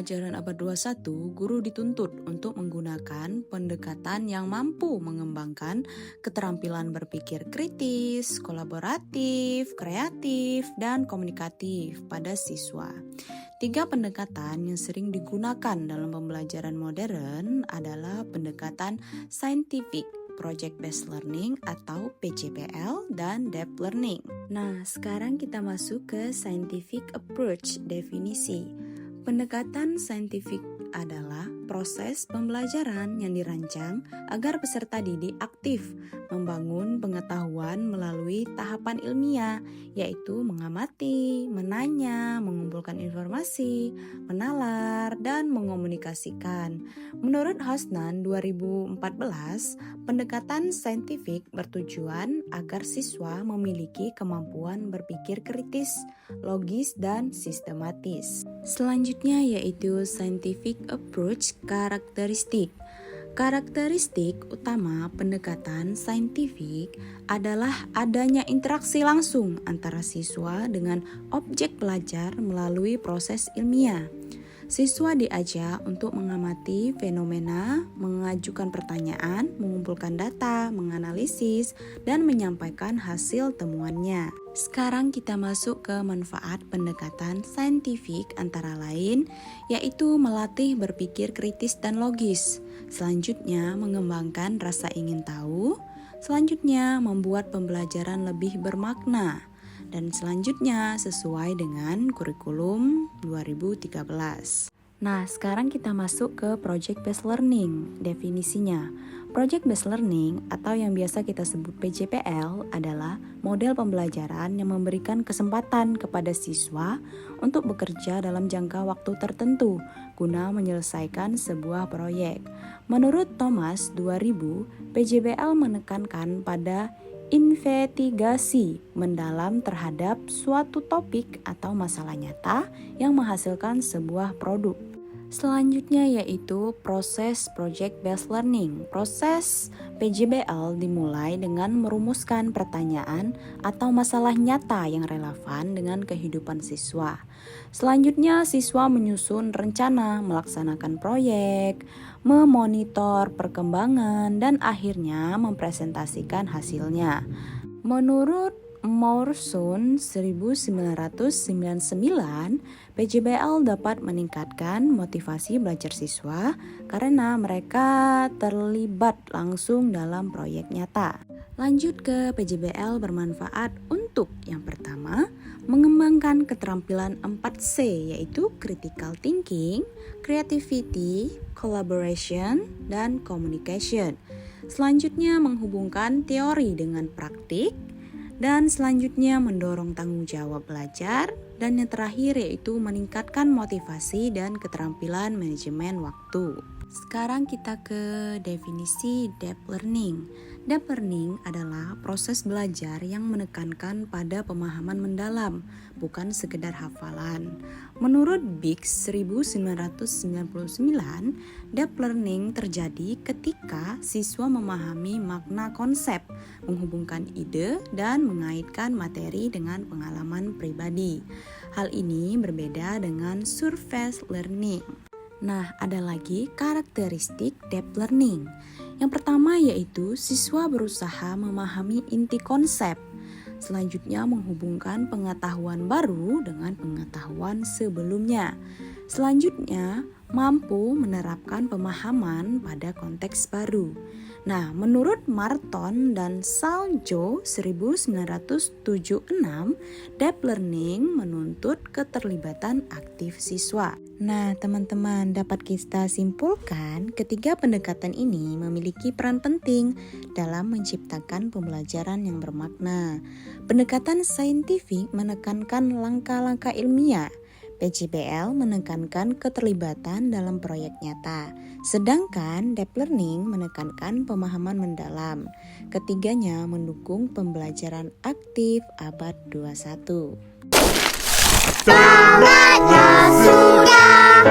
pembelajaran abad 21, guru dituntut untuk menggunakan pendekatan yang mampu mengembangkan keterampilan berpikir kritis, kolaboratif, kreatif, dan komunikatif pada siswa. 3 pendekatan yang sering digunakan dalam pembelajaran modern adalah pendekatan scientific, project-based learning atau PJBL, dan depth learning. Nah, sekarang kita masuk ke scientific approach definisi. Pendekatan saintifik adalah proses pembelajaran yang dirancang agar peserta didik aktif membangun pengetahuan melalui tahapan ilmiah, yaitu mengamati, menanya, mengumpulkan informasi, menalar, dan mengomunikasikan. Menurut Hosnan 2014, pendekatan saintifik bertujuan agar siswa memiliki kemampuan berpikir kritis, logis, dan sistematis. Selanjutnya yaitu scientific approach karakteristik. Karakteristik utama pendekatan saintifik adalah adanya interaksi langsung antara siswa dengan objek belajar melalui proses ilmiah. Siswa diajak untuk mengamati fenomena, mengajukan pertanyaan, mengumpulkan data, menganalisis, dan menyampaikan hasil temuannya. Sekarang kita masuk ke manfaat pendekatan saintifik antara lain, yaitu melatih berpikir kritis dan logis. Selanjutnya, mengembangkan rasa ingin tahu. Selanjutnya, membuat pembelajaran lebih bermakna. Dan selanjutnya sesuai dengan kurikulum 2013. Nah, sekarang kita masuk ke project based learning. Definisinya, project based learning atau yang biasa kita sebut PJPL adalah model pembelajaran yang memberikan kesempatan kepada siswa untuk bekerja dalam jangka waktu tertentu guna menyelesaikan sebuah proyek. Menurut Thomas 2000, PJBL menekankan pada investigasi mendalam terhadap suatu topik atau masalah nyata yang menghasilkan sebuah produk. Selanjutnya yaitu proses project based learning. Proses PJBL dimulai dengan merumuskan pertanyaan atau masalah nyata yang relevan dengan kehidupan siswa. Selanjutnya siswa menyusun rencana, melaksanakan proyek, memonitor perkembangan, dan akhirnya mempresentasikan hasilnya. Menurut Morrison 1999, PJBL dapat meningkatkan motivasi belajar siswa karena mereka terlibat langsung dalam proyek nyata. Lanjut ke PJBL bermanfaat untuk yang pertama, mengembangkan keterampilan 4C yaitu critical thinking, creativity, collaboration, dan communication. Selanjutnya menghubungkan teori dengan praktik. Dan selanjutnya mendorong tanggung jawab belajar. Dan yang terakhir yaitu meningkatkan motivasi dan keterampilan manajemen waktu. Sekarang kita ke definisi depth learning. Depth learning adalah proses belajar yang menekankan pada pemahaman mendalam, bukan sekedar hafalan. Menurut Biggs 1999, depth learning terjadi ketika siswa memahami makna konsep, menghubungkan ide, dan mengaitkan materi dengan pengalaman pribadi. Hal ini berbeda dengan surface learning. Nah, ada lagi karakteristik depth learning. Yang pertama yaitu siswa berusaha memahami inti konsep. Selanjutnya menghubungkan pengetahuan baru dengan pengetahuan sebelumnya. Selanjutnya mampu menerapkan pemahaman pada konteks baru. Nah, menurut Marton dan Saljo 1976, depth learning menuntut keterlibatan aktif siswa. Nah, teman-teman, dapat kita simpulkan ketiga pendekatan ini memiliki peran penting dalam menciptakan pembelajaran yang bermakna. Pendekatan saintifik menekankan langkah-langkah ilmiah. PJBL menekankan keterlibatan dalam proyek nyata, sedangkan depth learning menekankan pemahaman mendalam. Ketiganya mendukung pembelajaran aktif abad 21. Tamatnya sudah.